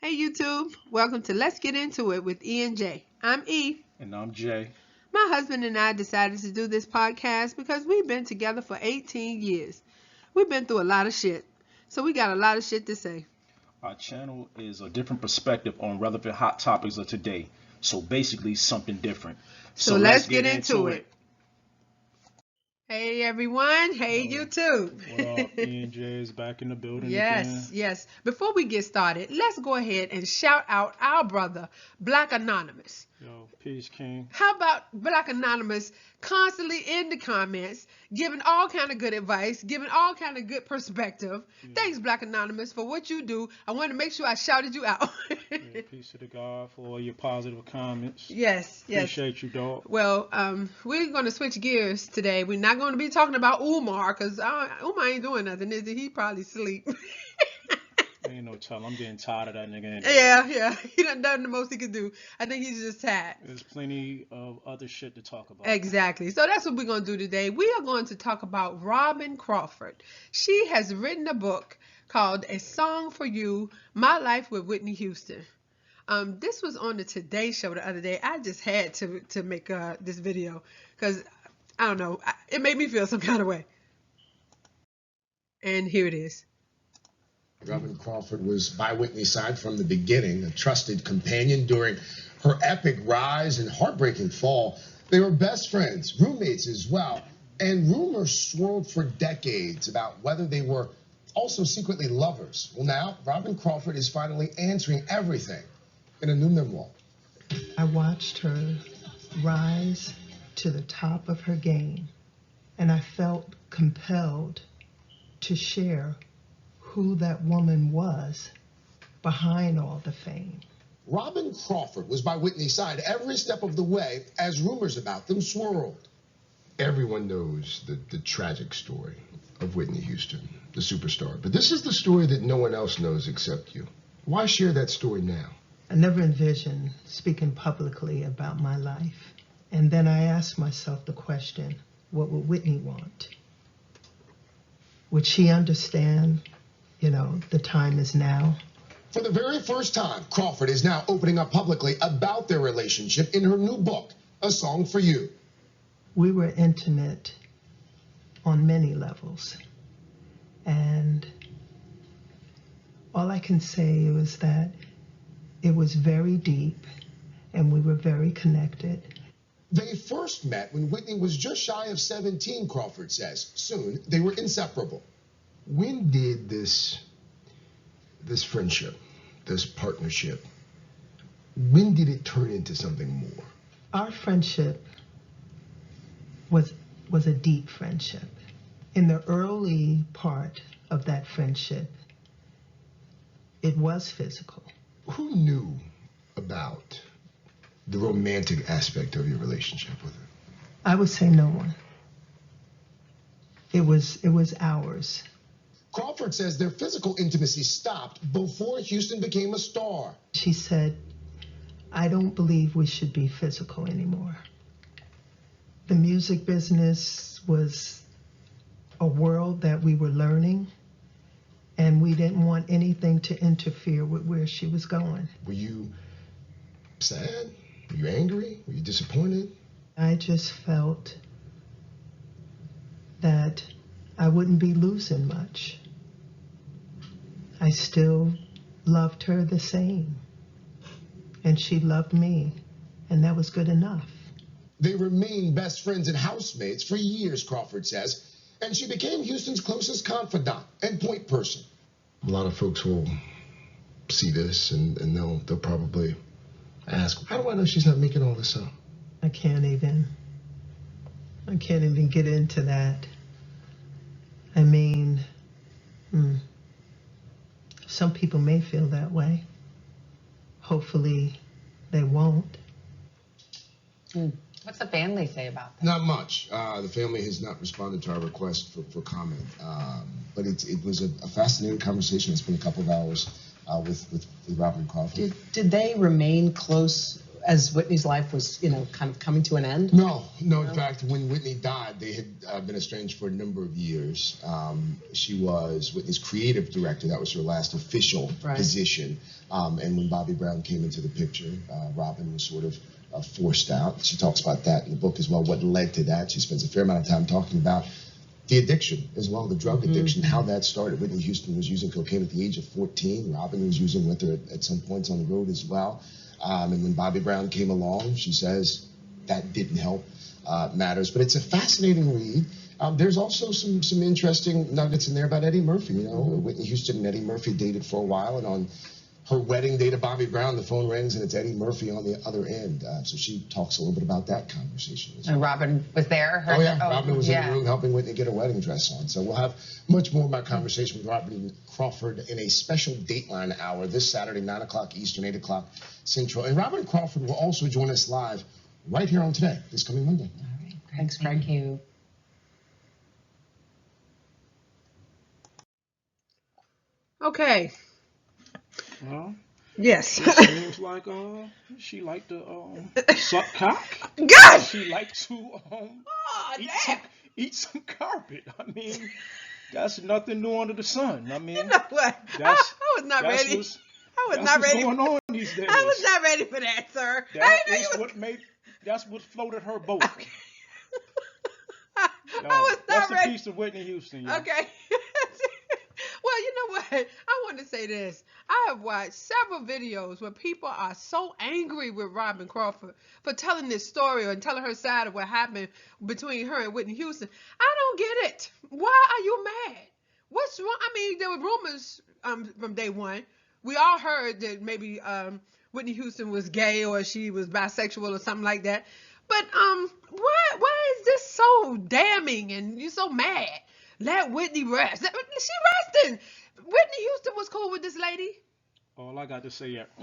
Hey YouTube, welcome to Let's Get Into It with E and J. I'm E. And I'm Jay. My husband and I decided to do this podcast because we've been together for 18 years. We've been through a lot of shit, so we got a lot of shit to say. Our channel is a different perspective on relevant hot topics of today. So basically something different. So let's get into it. Hey everyone, hey YouTube. Well, E and J is back in the building Yes, again. yes. Before we get started, let's go ahead and shout out our brother, Black Anonymous. Yo, peace, King. How about Black Anonymous constantly in the comments, giving all kind of good advice, giving all kind of good perspective. Yeah. Thanks, Black Anonymous, for what you do. I wanted to make sure I shouted you out. Yeah, peace to the God for all your positive comments. Yes, yes. Appreciate you, dog. Well, we're going to switch gears today. We're not going to be talking about Umar, because Umar ain't doing nothing, is he? He probably sleep. Ain't no telling. I'm getting tired of that nigga. Anyway. Yeah. He done the most he could do. I think he's just tired. There's plenty of other shit to talk about. Exactly. So that's what we're going to do today. We are going to talk about Robyn Crawford. She has written a book called A Song for You, My Life with Whitney Houston. This was on the Today Show the other day. I just had to make this video because, I don't know, it made me feel some kind of way. And here it is. Robyn Crawford was by Whitney's side from the beginning, a trusted companion during her epic rise and heartbreaking fall. They were best friends, roommates as well, and rumors swirled for decades about whether they were also secretly lovers. Well, now, Robyn Crawford is finally answering everything in a new memoir. I watched her rise to the top of her game, and I felt compelled to share who that woman was behind all the fame. Robyn Crawford was by Whitney's side every step of the way as rumors about them swirled. Everyone knows the tragic story of Whitney Houston, the superstar. But this is the story that no one else knows except you. Why share that story now? I never envisioned speaking publicly about my life. And then I asked myself the question, what would Whitney want? Would she understand, the time is now? For the very first time, Crawford is now opening up publicly about their relationship in her new book, A Song for You. We were intimate on many levels. And all I can say was that it was very deep and we were very connected. They first met when Whitney was just shy of 17, Crawford says. Soon, they were inseparable. When did this friendship, this partnership, when did it turn into something more? Our friendship was a deep friendship. In the early part of that friendship, it was physical. Who knew about the romantic aspect of your relationship with her? I would say no one. It was ours. Crawford says their physical intimacy stopped before Houston became a star. She said, I don't believe we should be physical anymore. The music business was a world that we were learning, and we didn't want anything to interfere with where she was going. Were you sad? Were you angry? Were you disappointed? I just felt that I wouldn't be losing much. I still loved her the same, and she loved me, and that was good enough. They remained best friends and housemates for years, Crawford says, and she became Houston's closest confidant and point person. A lot of folks will see this and they'll probably ask, how do I know she's not making all this up? I can't even get into that. I mean, some people may feel that way. Hopefully they won't. What's the family say about that? Not much. The family has not responded to our request for comment. But it was a fascinating conversation. It's been a couple of hours with Robyn Crawford. Did they remain close as Whitney's life was, kind of coming to an end? No. In fact, when Whitney died, they had been estranged for a number of years. She was Whitney's creative director. That was her last official position. And when Bobby Brown came into the picture, Robyn was sort of forced out. She talks about that in the book as well, what led to that. She spends a fair amount of time talking about the addiction as well, the drug addiction, how that started. Whitney Houston was using cocaine at the age of 14. Robyn was using with her at some points on the road as well. And when Bobby Brown came along, she says that didn't help matters. But it's a fascinating read. There's also some interesting nuggets in there about Eddie Murphy. Whitney Houston and Eddie Murphy dated for a while, and on her wedding day to Bobby Brown, the phone rings and it's Eddie Murphy on the other end. So she talks a little bit about that conversation as well. And Robyn was there? Robyn was in the room helping Whitney get her wedding dress on. So we'll have much more of my conversation with Robyn Crawford in a special Dateline hour this Saturday, 9 o'clock Eastern, 8 o'clock Central. And Robyn Crawford will also join us live right here on Today, this coming Monday. All right. Thanks, Greg. Thank you. Okay. Well, yes. It seems like she liked to suck cock. God! She liked to eat some carpet. I mean, that's nothing new under the sun. I mean, you know what? I was not ready. I was not ready. What's going on these days. I was not ready for that, sir. That's what floated her boat. Okay. I was not ready. Rest in peace to Whitney Houston. Yo. Okay. Well, you know what? I want to say this. I have watched several videos where people are so angry with Robyn Crawford for telling this story or telling her side of what happened between her and Whitney Houston. I don't get it. Why are you mad? What's wrong? I mean, there were rumors from day one. We all heard that maybe Whitney Houston was gay or she was bisexual or something like that. But why is this so damning and you're so mad? Let Whitney rest. She resting. Whitney Houston was cool with this lady. All I got to say is, I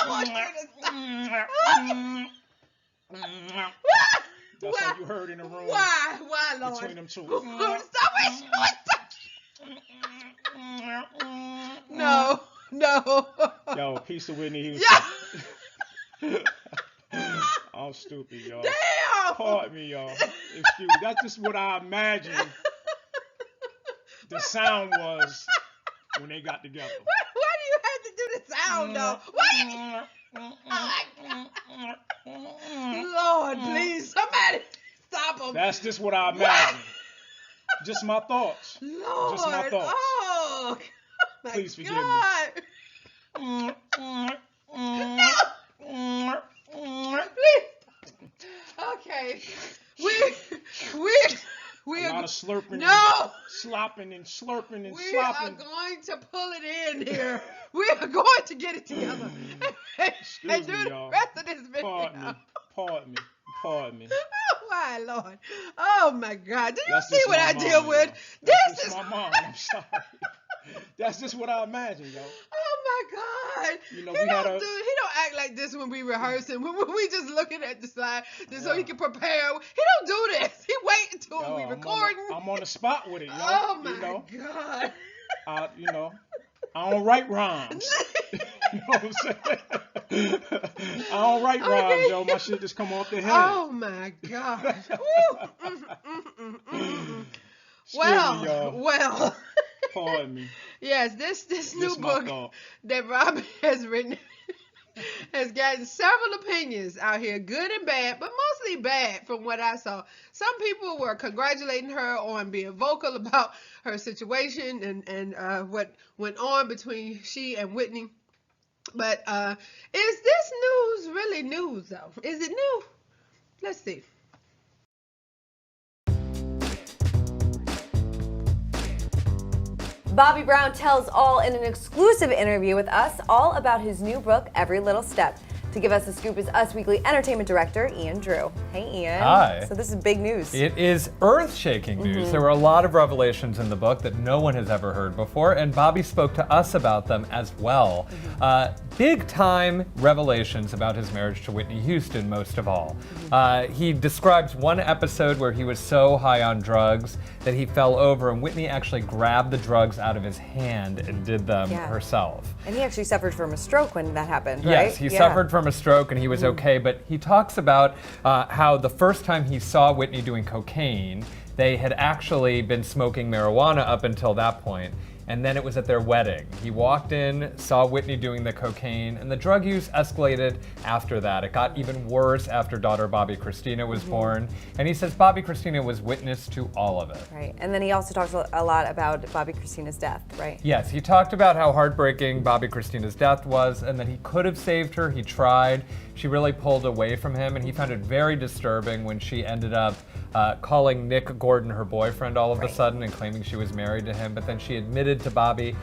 want you to stop. That's how you heard in the room. Why, Lord? Between them two. Stop it. No. Yo, peace to Whitney Houston. Yeah. I'm stupid, y'all. Damn. Pardon me, y'all. Excuse me. That's just what I imagined the sound was when they got together. Why do you have to do the sound, though? Lord, please, somebody stop him. That's just what I imagined. Just my thoughts. Lord. Just my thoughts. Oh, my Please forgive God. me. No. Please. Okay. We a are lot of slurping, slopping and slurping and we slopping. are going to pull it in here. We are going to get it together and do the rest of this video. Pardon me. Oh my Lord! Oh my God! Do you That's see what I deal with? This is my mom. I'm sorry. That's just what I imagine, yo. Oh my God! You know, he don't act like this when we rehearsing. When we just looking at the slide so he can prepare. He don't do this. He wait until we recording. I'm on the spot with it, yo. Oh my God! I don't write rhymes. You know what I'm saying? I don't write rhymes, yo. My shit just come off the head. Oh my God! Well. Pardon me. Yes, this new book that Robyn has written has gotten several opinions out here, good and bad, but mostly bad from what I saw. Some people were congratulating her on being vocal about her situation and what went on between she and Whitney. But is this news really news, though? Is it new? Let's see. Bobby Brown tells all in an exclusive interview with us all about his new book, Every Little Step. To give us the scoop is Us Weekly Entertainment Director, Ian Drew. Hey, Ian. Hi. So this is big news. It is earth-shaking news. There were a lot of revelations in the book that no one has ever heard before, and Bobby spoke to us about them as well. Big-time revelations about his marriage to Whitney Houston, most of all. He describes one episode where he was so high on drugs that he fell over, and Whitney actually grabbed the drugs out of his hand and did them herself. And he actually suffered from a stroke when that happened, right? Yes, he suffered from a stroke and he was okay, but he talks about how the first time he saw Whitney doing cocaine, they had actually been smoking marijuana up until that point. And then it was at their wedding. He walked in, saw Whitney doing the cocaine, and the drug use escalated after that. It got even worse after daughter Bobby Christina was born. And he says Bobby Christina was witness to all of it. Right, and then he also talks a lot about Bobby Christina's death, right? Yes, he talked about how heartbreaking Bobby Christina's death was and that he could have saved her, he tried. She really pulled away from him, and he found it very disturbing when she ended up calling Nick Gordon her boyfriend all of a sudden and claiming she was married to him, but then she admitted to Bobby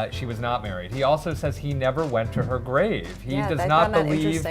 she was not married. He also says he never went to her grave. He does not believe.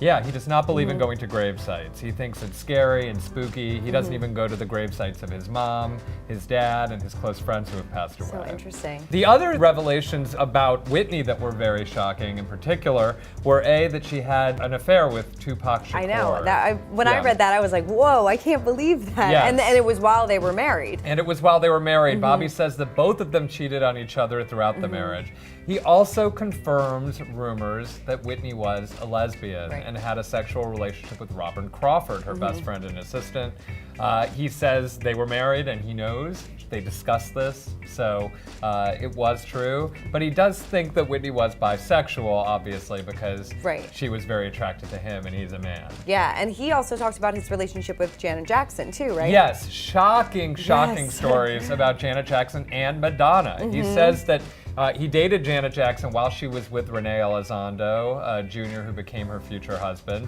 Yeah, he does not believe in going to grave sites. He thinks it's scary and spooky. He doesn't even go to the grave sites of his mom, his dad, and his close friends who have passed away. So interesting. The other revelations about Whitney that were very shocking, in particular, were that she had an affair with Tupac Shakur. I know. When I read that, I was like, "Whoa! I can't believe that." Yes. And it was while they were married. And it was while they were married. Bobby says that both of them cheated on each other throughout the marriage. He also confirms rumors that Whitney was a lesbian and had a sexual relationship with Robyn Crawford, her best friend and assistant. He says they were married and he knows. They discussed this, so it was true. But he does think that Whitney was bisexual, obviously, because she was very attracted to him and he's a man. Yeah, and he also talks about his relationship with Janet Jackson too, right? Yes, shocking stories about Janet Jackson and Madonna. He says that he dated Janet Jackson while she was with Renee Elizondo Jr., who became her future husband.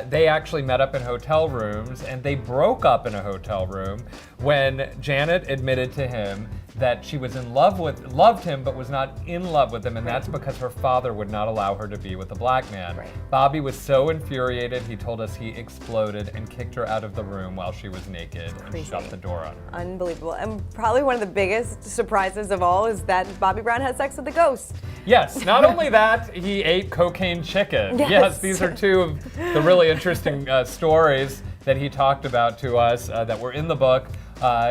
They actually met up in hotel rooms, and they broke up in a hotel room when Janet admitted to him that she was loved him, but was not in love with him, and that's because her father would not allow her to be with a black man. Bobby was so infuriated, he told us he exploded and kicked her out of the room while she was naked and shut the door on her. Unbelievable. And probably one of the biggest surprises of all is that Bobby Brown had sex with a ghost. Yes, not only that, he ate cocaine chicken. Yes, these are two of the really interesting stories that he talked about to us that were in the book.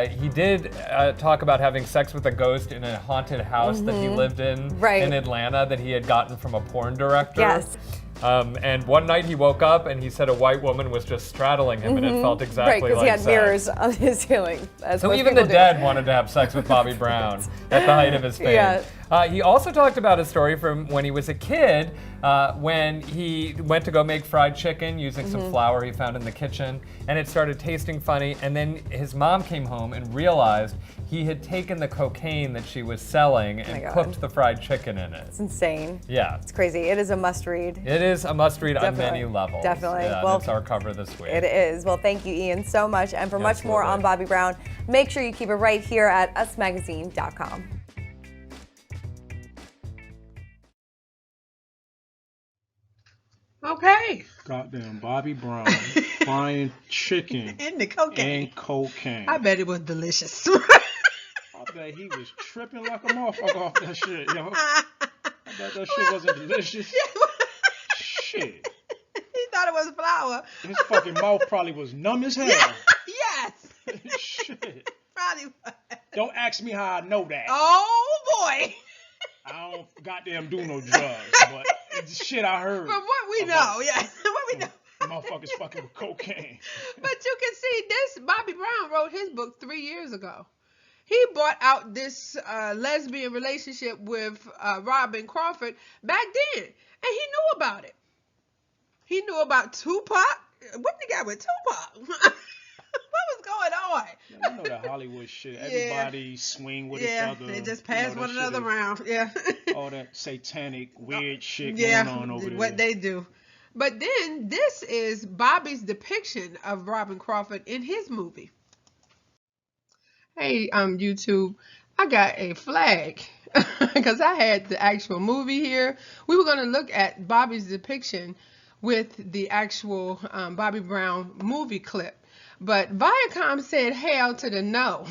He did talk about having sex with a ghost in a haunted house that he lived in Atlanta that he had gotten from a porn director. Yes. And one night he woke up and he said a white woman was just straddling him and it felt exactly like because he had sex. mirrors on his ceiling. So even the dead wanted to have sex with Bobby Brown at the height of his fame. He also talked about a story from when he was a kid, when he went to go make fried chicken using some flour he found in the kitchen, and it started tasting funny, and then his mom came home and realized he had taken the cocaine that she was selling and cooked the fried chicken in it. It's insane. Yeah. It's crazy. It is a must read. It is a must read on many levels. Definitely. Yeah, well, it's our cover this week. It is. Well, thank you, Ian, so much. And for much more on Bobby Brown, make sure you keep it right here at usmagazine.com. Okay. Goddamn Bobby Brown buying chicken And the cocaine. and cocaine. I bet it was delicious. I bet he was tripping like a motherfucker off that shit, yo. I bet that shit wasn't delicious. Shit. He thought it was flour. His fucking mouth probably was numb as hell. Yes. Shit. Probably was. Don't ask me how I know that. Oh, boy. I don't goddamn do no drugs, but it's shit I heard. From what we know, what we know. Motherfuckers fucking with cocaine. But you can see this, Bobby Brown wrote his book 3 years ago. He brought out this lesbian relationship with Robyn Crawford back then, and he knew about it. He knew about Tupac. What the guy with Tupac? What was going on? Yeah, you know that Hollywood shit. Everybody swing with each other. They just pass one another around. Yeah. All that satanic, weird shit going on over there. What they do. But then this is Bobby's depiction of Robyn Crawford in his movie. Hey, YouTube, I got a flag because I had the actual movie here. We were going to look at Bobby's depiction with the actual Bobby Brown movie clip. But Viacom said hell to the no.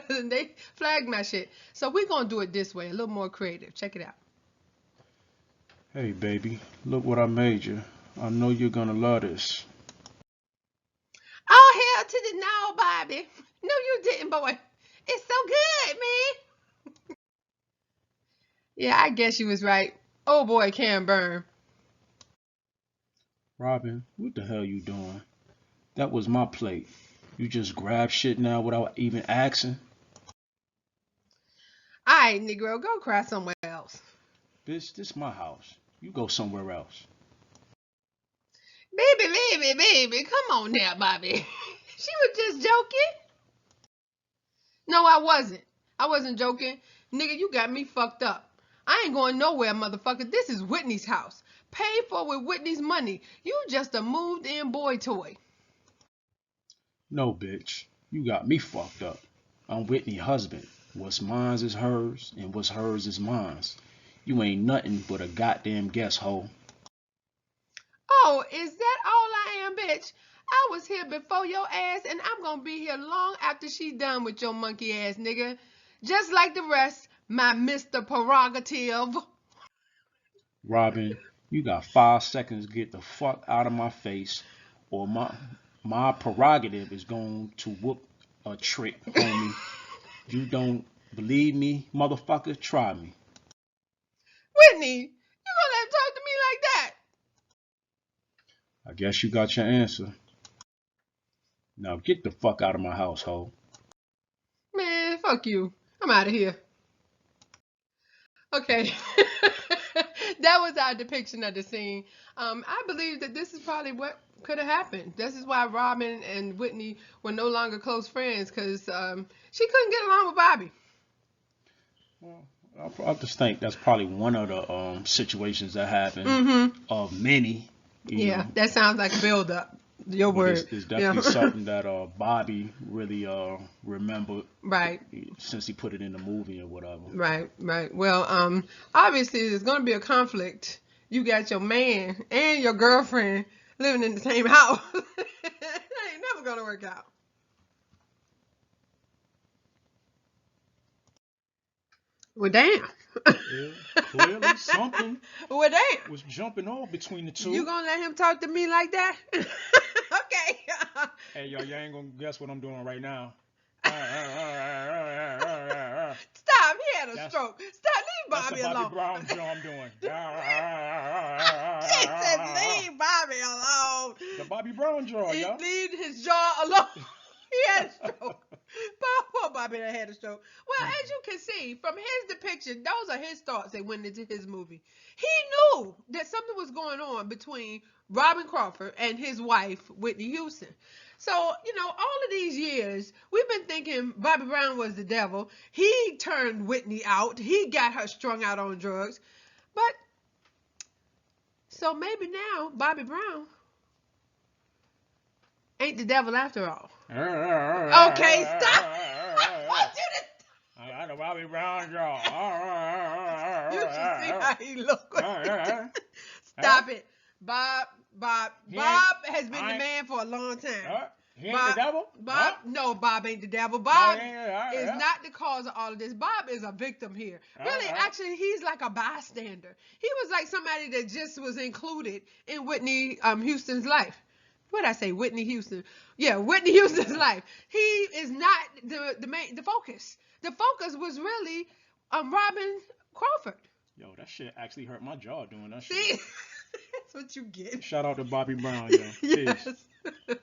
They flagged my shit. So we're going to do it this way, a little more creative. Check it out. Hey, baby, look what I made you. I know you're gonna love this. Oh, hell to the no, Bobby. No, you didn't, boy. It's so good, man. Yeah, I guess you was right. Oh, boy, can burn. Robyn, what the hell you doing? That was my plate. You just grab shit now without even asking? All right, Negro, go cry somewhere else. Bitch, this my house. You go somewhere else. Baby, come on now, Bobby. She was just joking. No, I wasn't. I wasn't joking. Nigga, you got me fucked up. I ain't going nowhere, motherfucker. This is Whitney's house. Paid for with Whitney's money. You just a moved-in boy toy. No, bitch. You got me fucked up. I'm Whitney's husband. What's mine's is hers, and what's hers is mine's. You ain't nothing but a goddamn guest hole. Oh, is that all I am, bitch? I was here before your ass, and I'm gonna be here long after she done with your monkey ass, nigga. Just like the rest, my Mr. Prerogative. Robyn, you got 5 seconds to get the fuck out of my face, or my prerogative is going to whoop a trick, homie. You don't believe me, motherfucker? Try me. Whitney, you gonna let him talk to me like that? I guess you got your answer. Now get the fuck out of my household. Man, fuck you. I'm out of here. Okay. That was our depiction of the scene. I believe that this is probably what could have happened. This is why Robyn and Whitney were no longer close friends, because she couldn't get along with Bobby. Well, I just think that's probably one of the situations that happened of many. Yeah, that sounds like a build-up. Your word. It's definitely something that Bobby really remembered. Right. Since he put it in the movie or whatever. Right. Well, obviously there's gonna be a conflict. You got your man and your girlfriend living in the same house. That ain't never gonna work out. Well, damn. Yeah, clearly something Well, damn. was jumping off between the two. You gonna let him talk to me like that? Okay. Hey, yo, you ain't gonna guess what I'm doing right now. Stop. He had a stroke. Stop. Leave Bobby That's the alone. Bobby Brown jaw I'm doing. He said, leave Bobby alone. The Bobby Brown jaw, yo. Leave his jaw alone. He had a stroke. Poor Bobby that had a stroke. Well, as you can see from his depiction, those are his thoughts that went into his movie. He knew that something was going on between Robyn Crawford and his wife, Whitney Houston. So, all of these years, we've been thinking Bobby Brown was the devil. He turned Whitney out. He got her strung out on drugs. But, so maybe now Bobby Brown ain't the devil after all. Okay, stop. I want you to. I got a Bobby Brown jaw. You should see how he looks. Stop it. Bob has been the man for a long time. He ain't the devil? No, Bob ain't the devil. Bob is not the cause of all of this. Bob is a victim here. Really, actually, he's like a bystander. He was like somebody that just was included in Whitney Houston's life. What did I say? Whitney Houston. Yeah, Whitney Houston's life. He is not the focus. The focus was really Robyn Crawford. Yo, that shit actually hurt my jaw doing that See? shit. That's what you get. Shout out to Bobby Brown, yo. Yes. Peace.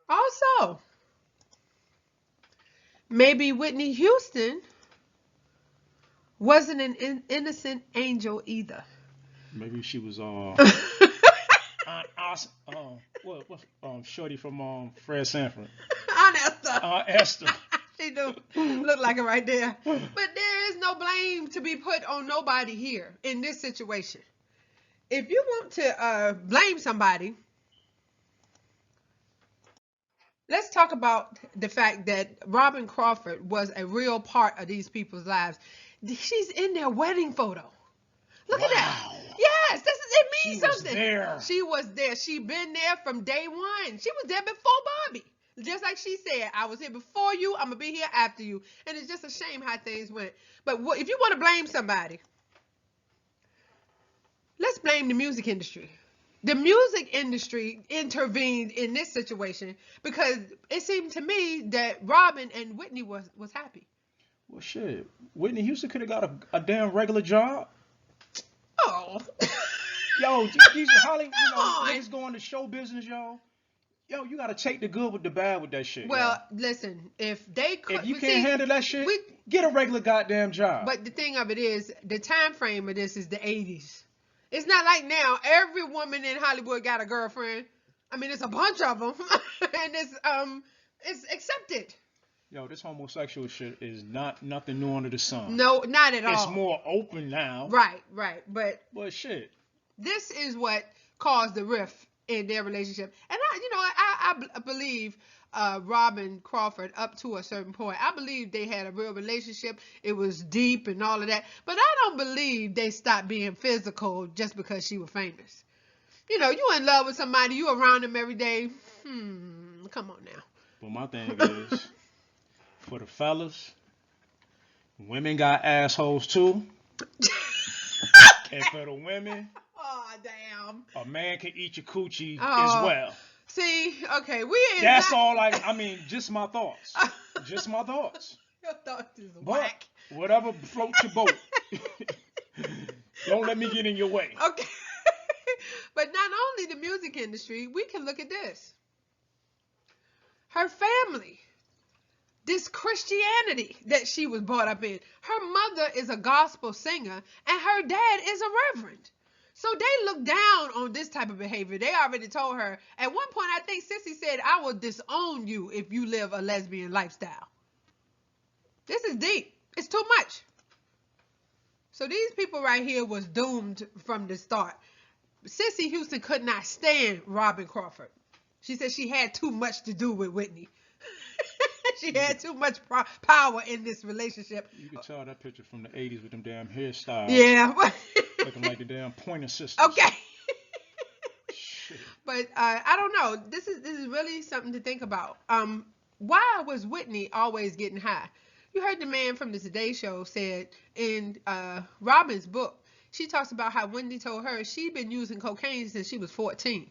Also, maybe Whitney Houston wasn't an innocent angel either. Maybe she was Shorty from Fred Sanford. Aunt Esther. Esther. She do look like it right there. But there is no blame to be put on nobody here in this situation. If you want to blame somebody, let's talk about the fact that Robyn Crawford was a real part of these people's lives. She's in their wedding photo. Look at that. Yes, this is it means She was something. there. She was there. She been there from day one. She was there before Bobby. Just like she said, I was here before you. I'm gonna be here after you. And it's just a shame how things went. But if you want to blame somebody, let's blame the music industry. The music industry intervened in this situation because it seemed to me that Robyn and Whitney was happy. Well, shit. Whitney Houston could have got a damn regular job. Oh. Yo, these Hollywood, Come on. niggas going to show business, yo. Yo, you gotta take the good with the bad with that shit. Well, yo. listen, if they could, If you can't handle that shit, get a regular goddamn job. But the thing of it is, the time frame of this is the 80s. It's not like now. Every woman in Hollywood got a girlfriend. I mean, it's a bunch of them, and it's accepted. Yo, this homosexual shit is nothing new under the sun. No, not at all. It's more open now. Right. But shit. This is what caused the rift in their relationship. And I believe Robyn Crawford up to a certain point. I believe they had a real relationship. It was deep and all of that. But I don't believe they stopped being physical just because she was famous. You in love with somebody, you around them every day. Come on now. But my thing is, for the fellas, women got assholes too. And for the women, oh damn, a man can eat your coochie Oh. as well. See, okay, we ain't. That's all I mean, just my thoughts. Just my thoughts. Your thoughts is But whack. whatever floats your boat. Don't let me get in your way. Okay. But not only the music industry, we can look at this. Her family. This Christianity that she was brought up in. Her mother is a gospel singer and her dad is a reverend. So they look down on this type of behavior. They already told her. At one point, I think Sissy said, I will disown you if you live a lesbian lifestyle. This is deep. It's too much. So these people right here was doomed from the start. Sissy Houston could not stand Robyn Crawford. She said she had too much to do with Whitney. She had too much power in this relationship. You can tell that picture from the 80s with them damn hairstyles. Yeah. Looking like the damn Pointer Sisters. Okay. Shit. But I don't know. This is really something to think about. Why was Whitney always getting high? You heard the man from the Today Show said in Robyn's book, she talks about how Whitney told her she'd been using cocaine since she was 14.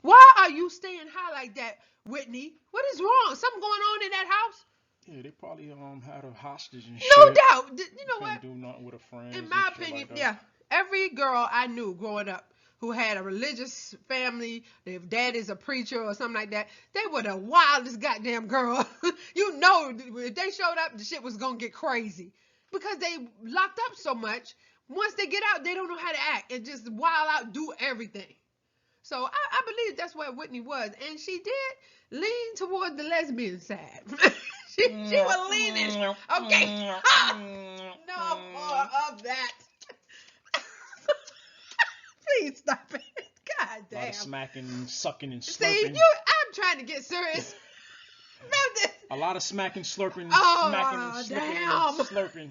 Why are you staying high like that, Whitney? What is wrong? Something going on in that house? Yeah, they probably had a hostage and No shit. doubt. You know what? Couldn't do nothing with her friends. In and my shit opinion, like that. yeah. Every girl I knew growing up who had a religious family, their dad is a preacher or something like that, they were the wildest goddamn girl. If they showed up, the shit was going to get crazy. Because they locked up so much, once they get out, they don't know how to act and just wild out, do everything. So I believe that's where Whitney was. And she did lean toward the lesbian side. she was leaning. Okay. No more of that. Please stop it. God A lot damn. of smacking, sucking, and See, slurping. I'm trying to get serious. About this. A lot of smacking, slurping, Oh, smacking, slipping, damn. and slurping.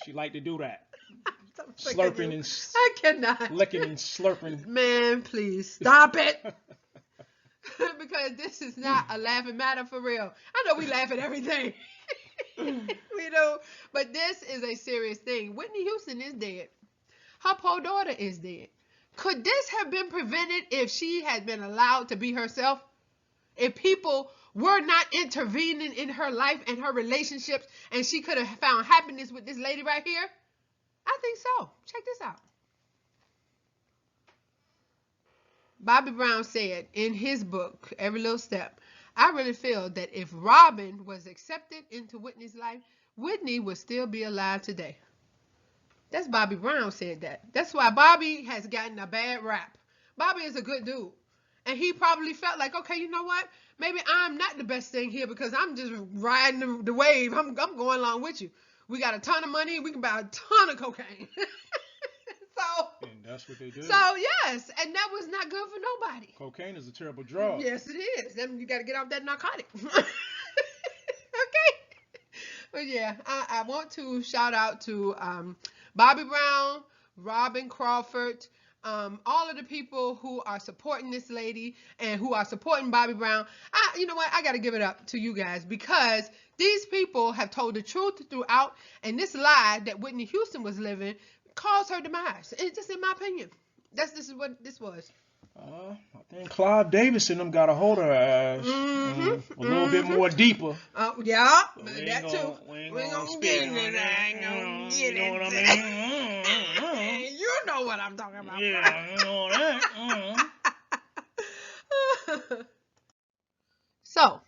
She like to do that. I'm sick of Slurping you. and I cannot. licking and slurping. Man, please stop it. Because this is not a laughing matter for real. I know we laugh at everything. We do. But this is a serious thing. Whitney Houston is dead. Her poor daughter is dead. Could this have been prevented if she had been allowed to be herself? If people were not intervening in her life and her relationships and she could have found happiness with this lady right here? I think so. Check this out. Bobby Brown said in his book, Every Little Step, I really feel that if Robyn was accepted into Whitney's life, Whitney would still be alive today. That's Bobby Brown said that. That's why Bobby has gotten a bad rap. Bobby is a good dude. And he probably felt like, okay, you know what? Maybe I'm not the best thing here because I'm just riding the wave. I'm going along with you. We got a ton of money. We can buy a ton of cocaine. And that's what they do. So, yes. And that was not good for nobody. Cocaine is a terrible drug. Yes, it is. Then you got to get off that narcotic. Okay. But yeah, I want to shout out to Bobby Brown Robyn Crawford, all of the people who are supporting this lady and who are supporting Bobby Brown. You know what? I got to give it up to you guys because these people have told the truth throughout, and this lie that Whitney Houston was living caused her demise. It's just in my opinion. This is what this was. I think Clive Davis and them got a hold of her ass a little bit more deeper. Yeah, We that too. We ain't We gonna gonna spit get on into that. that. Ain't gonna get You know what into I mean? You know what I'm talking about. Yeah, you know that. So,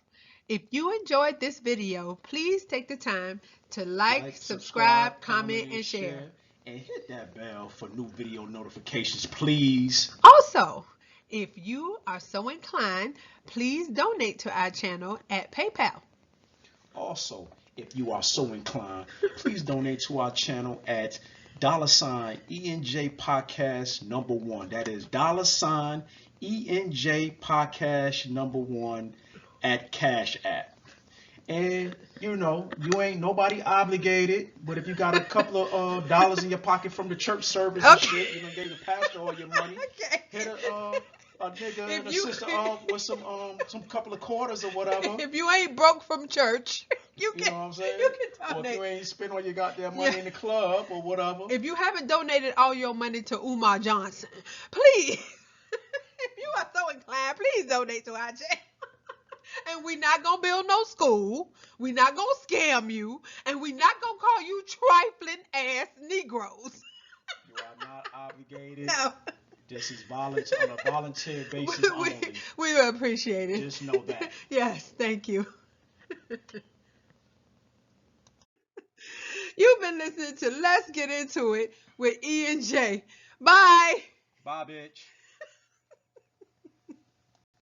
if you enjoyed this video, please take the time to like, subscribe, comment, and share. And hit that bell for new video notifications, please. Also, if you are so inclined, please donate to our channel at PayPal. Also, if you are so inclined, please donate to our channel at $ENJ Podcast #1. That is $ENJ Podcast #1 at Cash App. And you know, you ain't nobody obligated, but if you got a couple of dollars in your pocket from the church service and shit, you gonna give the pastor all your money. Hit a nigga and a sister with some couple of quarters or whatever. If you ain't broke from church, you know what I'm saying? You can donate. Or if you ain't spend all your goddamn money in the club or whatever. If you haven't donated all your money to Umar Johnson, please, if you are so inclined, please donate to our channel. And we not gonna build no school. We not gonna scam you, and we not gonna call you trifling ass Negroes. You are not obligated. No. This is on a volunteer basis only. We appreciate it. Just know that. Yes, thank you. You've been listening to Let's Get Into It with E and J. Bye. Bye, bitch.